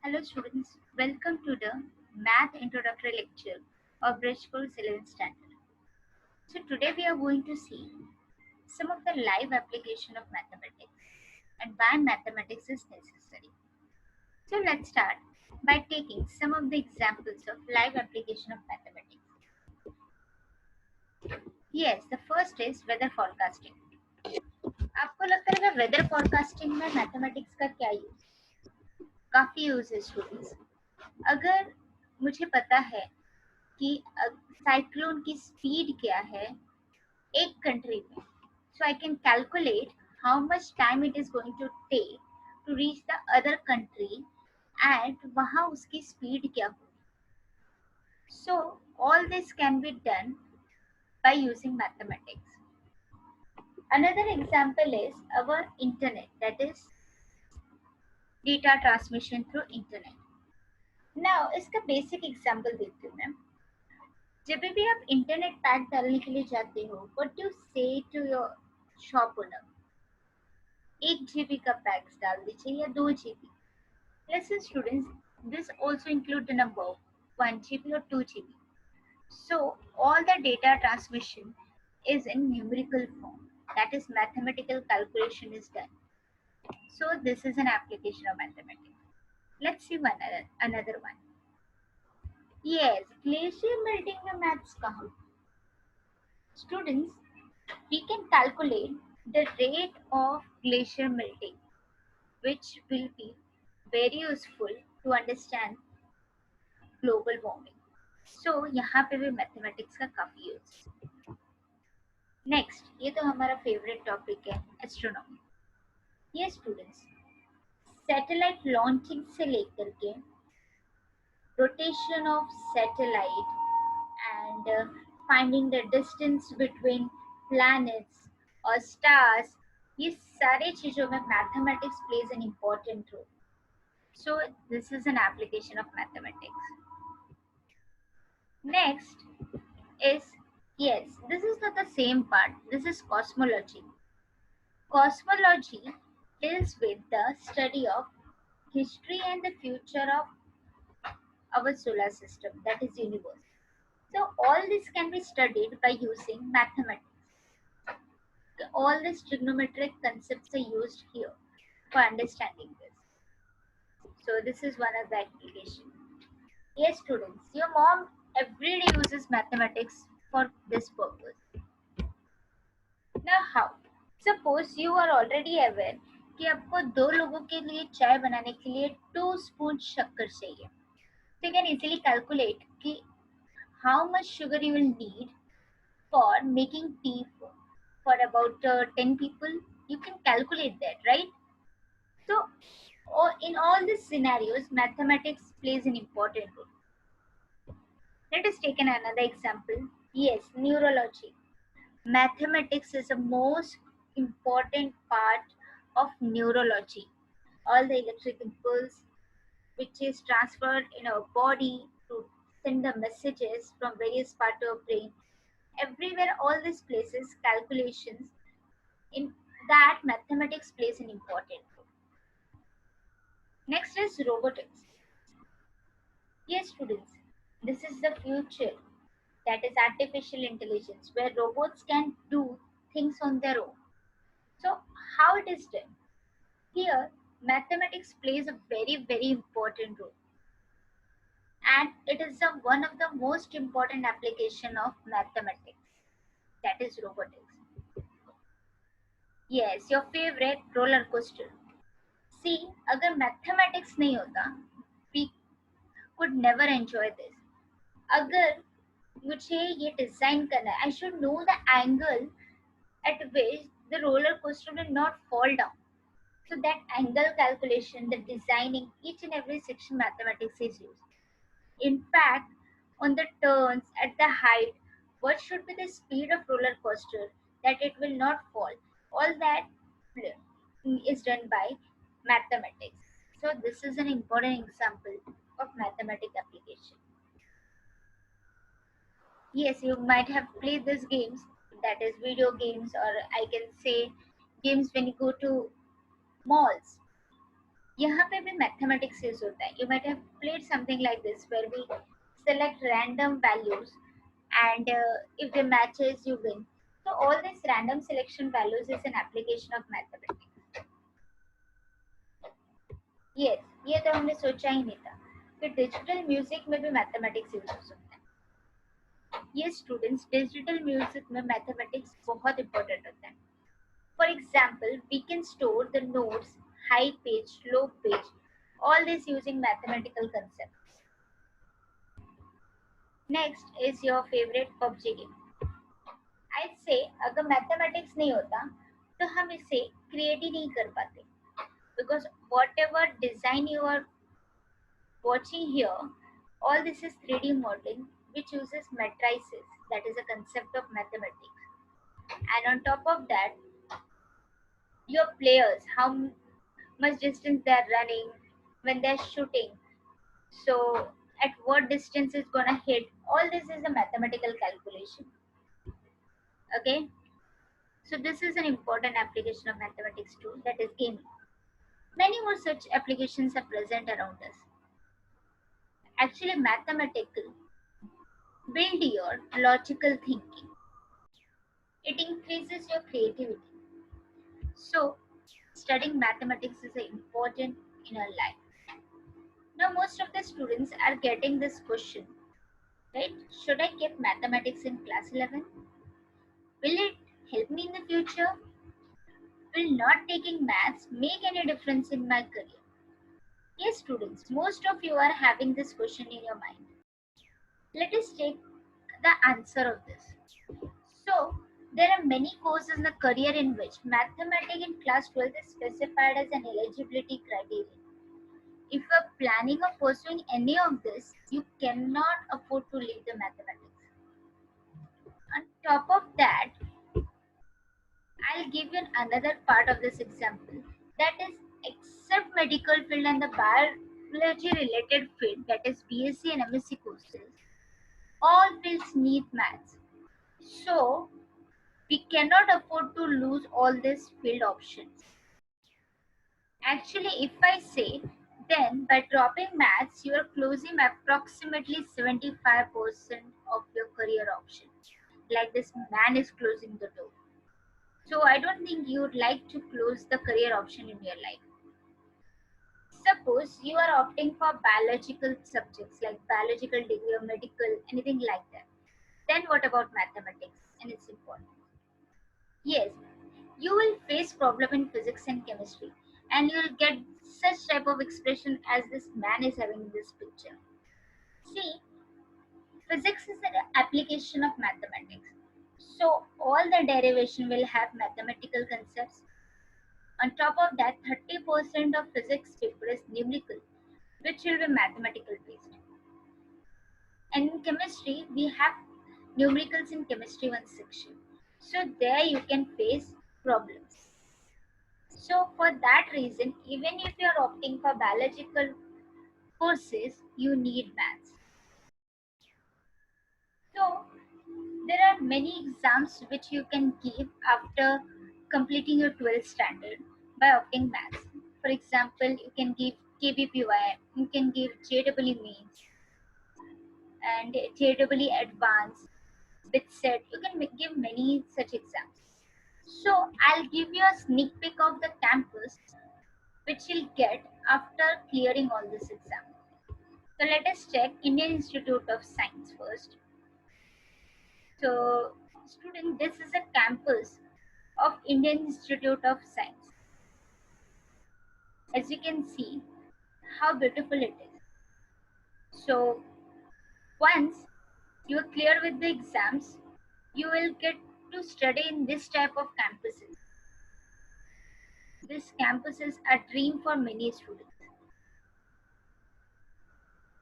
Hello students, welcome to the Math Introductory Lecture of Bridge School 11th Standard. So today we are going to see some of the live application of mathematics and why mathematics is necessary. So let's start by taking some of the examples of live application of mathematics. Yes, the first is weather forecasting. आपको लगता है weather forecasting में mathematics का क्या use? काफी use है students. अगर मुझे पता है कि साइक्लोन की स्पीड क्या है एक कंट्री में, so I can calculate how much time it is going to take to reach the other country and वहाँ उसकी स्पीड क्या होगी. So all this can be done by using mathematics. Another example is our internet, that is data transmission through internet. Now इसका basic example देती हूँ मैं. जब भी आप इंटरनेट पैक डालने के लिए जाते हो, what do say to your shop owner? 1 GB का पैक्स डाल दीजिए या 2 GB. Listen students, this also include the number 1 GB or 2 GB. So all the data transmission is in numerical form, that is mathematical calculation is done. So this is an application of mathematics. Let's see another one. Yes, glacier melting में maths कहाँ? Students, we can calculate the rate of glacier melting, which will be very useful to understand global warming. So यहाँ पे भी mathematics का काफी use है. Next, ये तो हमारा फेवरेट टॉपिक है, एस्ट्रोनॉमी. ये स्टूडेंट्स, सैटेलाइट लॉन्चिंग से लेकर के rotation of satellite and finding the distance between planets or stars, ये सारे चीजों में mathematics plays an important role. So this is an application of mathematics. Next is, yes, this is not the same part, this is cosmology. Cosmology deals with the study of history and the future of our solar system, that is universe. So all this can be studied by using mathematics. All these trigonometric concepts are used here for understanding this. So this is one of the application. Yes, students, your mom every day uses mathematics for this purpose. Now how? Suppose you are already aware कि आपको 2 लोगों के लिए चाय बनाने के लिए 2 spoon शक्कर चाहिए. So you can easily calculate कि how much sugar you will need for making tea for about 10 people. You can calculate that, right? So in all these scenarios, mathematics plays an important role. Let us take another example. Yes, neurology. Mathematics is the most important part of neurology. All the electric impulse which is transferred in our body to send the messages from various parts of our brain. Everywhere, all these places, calculations, in that mathematics plays an important role. Next is robotics. Yes, students, this is the future, that is artificial intelligence, where robots can do things on their own. So how it is done? Here, mathematics plays a very important role, and it is one of the most important application of mathematics, that is robotics. Yes, your favorite roller coaster. See, अगर mathematics नहीं होता, we could never enjoy this. अगर मुझे ये design करना है, I should know the angle at which the roller coaster will not fall down. So that angle calculation, the designing, each and every section mathematics is used. In fact, on the turns, at the height, what should be the speed of roller coaster that it will not fall. All that is done by mathematics. So this is an important example of mathematics application. Yes, you might have played these games, that is video games, or I can say games when you go to malls. यहाँ पे भी mathematics use होता है. You might have played something like this where we select random values and if they matches you win. So all these random selection values is an application of mathematics. Yes, ये तो हमने सोचा ही नहीं था कि digital music में भी mathematics use हो सकता है. ये स्टूडेंट्स डिजिटल म्यूजिक में मैथमेटिक्स बहुत इंपॉर्टेंट होता है. For example, we can store the notes, high pitch, low pitch, all this using mathematical concepts. Next is your favorite PUBG game. I'd say अगर mathematics नहीं होता तो हम इसे क्रिएट ही नहीं कर पाते, because whatever design you are watching here, all this is 3D modeling which uses matrices, that is a concept of mathematics. And on top of that, your players, how much distance they are running when they are shooting, so at what distance is gonna hit, all this is a mathematical calculation. Okay, so this is an important application of mathematics too, that is gaming. Many more such applications are present around us. Actually, mathematical build your logical thinking. It increases your creativity. So, studying mathematics is important in our life. Now, most of the students are getting this question, right? Should I keep mathematics in class 11? Will it help me in the future? Will not taking maths make any difference in my career? Yes, students, most of you are having this question in your mind. Let us take the answer of this. So, there are many courses in the career in which mathematics in class 12 is specified as an eligibility criterion. If you are planning or pursuing any of this, you cannot afford to leave the mathematics. On top of that, I'll give you another part of this example, that is, except medical field and the biology related field, that is BSc and MSc courses, all fields need maths. So we cannot afford to lose all these field options. Actually, if I say, then by dropping maths, you are closing approximately 75% of your career options. Like this man is closing the door. So I don't think you would like to close the career option in your life. Suppose you are opting for biological subjects like biological degree or medical, anything like that. Then what about mathematics and its importance? Yes, you will face problem in physics and chemistry, and you will get such type of expression as this man is having in this picture. See, physics is an application of mathematics, so all the derivation will have mathematical concepts. On top of that, 30% of physics paper is numerical, which will be mathematical based. And in chemistry, we have numericals in chemistry one section, so there you can face problems. So for that reason, even if you are opting for biological courses, you need maths. So there are many exams which you can give after completing your 12th standard by opting maths. For example, you can give KBPY, you can give JEE Mains and JEE Advanced, with set. You can give many such exams. So I'll give you a sneak peek of the campus which you'll get after clearing all this exam. So let us check Indian Institute of Science first. So student, this is a campus of Indian Institute of Science. As you can see, how beautiful it is. So once you are clear with the exams, you will get to study in this type of campuses. This campus is a dream for many students.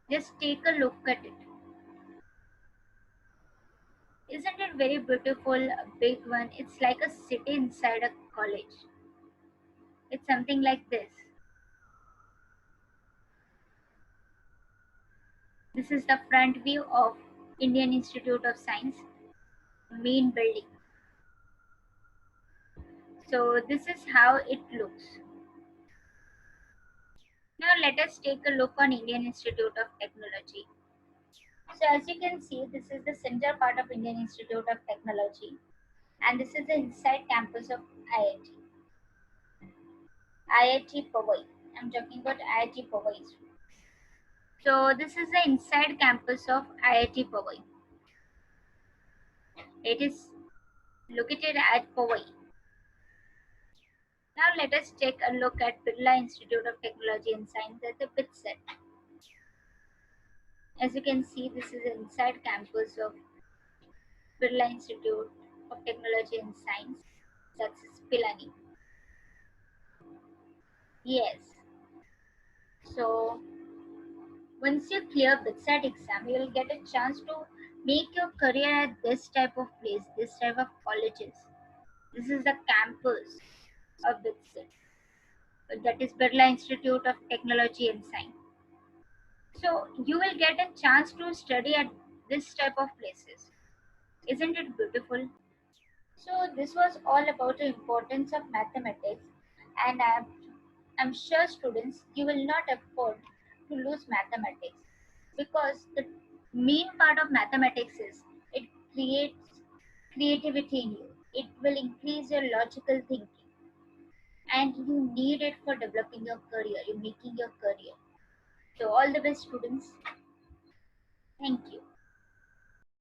Just take a look at it. Isn't it very beautiful, a big one? It's like a city inside a college. It's something like this. This is the front view of Indian Institute of Science main building. So this is how it looks. Now let us take a look on Indian Institute of Technology. So as you can see, this is the center part of Indian Institute of Technology, and this is the inside campus of IIT. IIT Powai. I'm talking about IIT Powai. So this is the inside campus of IIT Powai. It is located at Powai. Now let us take a look at Birla Institute of Technology and Science at the BITSET. As you can see, this is the inside campus of Birla Institute of Technology and Science. That's Pilani. Yes. So once you clear BITSAT exam, you will get a chance to make your career at this type of place, this type of colleges. This is the campus of BITSAT. That is Birla Institute of Technology and Science. So you will get a chance to study at this type of places. Isn't it beautiful? So this was all about the importance of mathematics, and I'm sure students you will not afford to lose mathematics because the main part of mathematics is it creates creativity in you. It will increase your logical thinking, and you need it for developing your career, you're making your career. So all the best students. Thank you.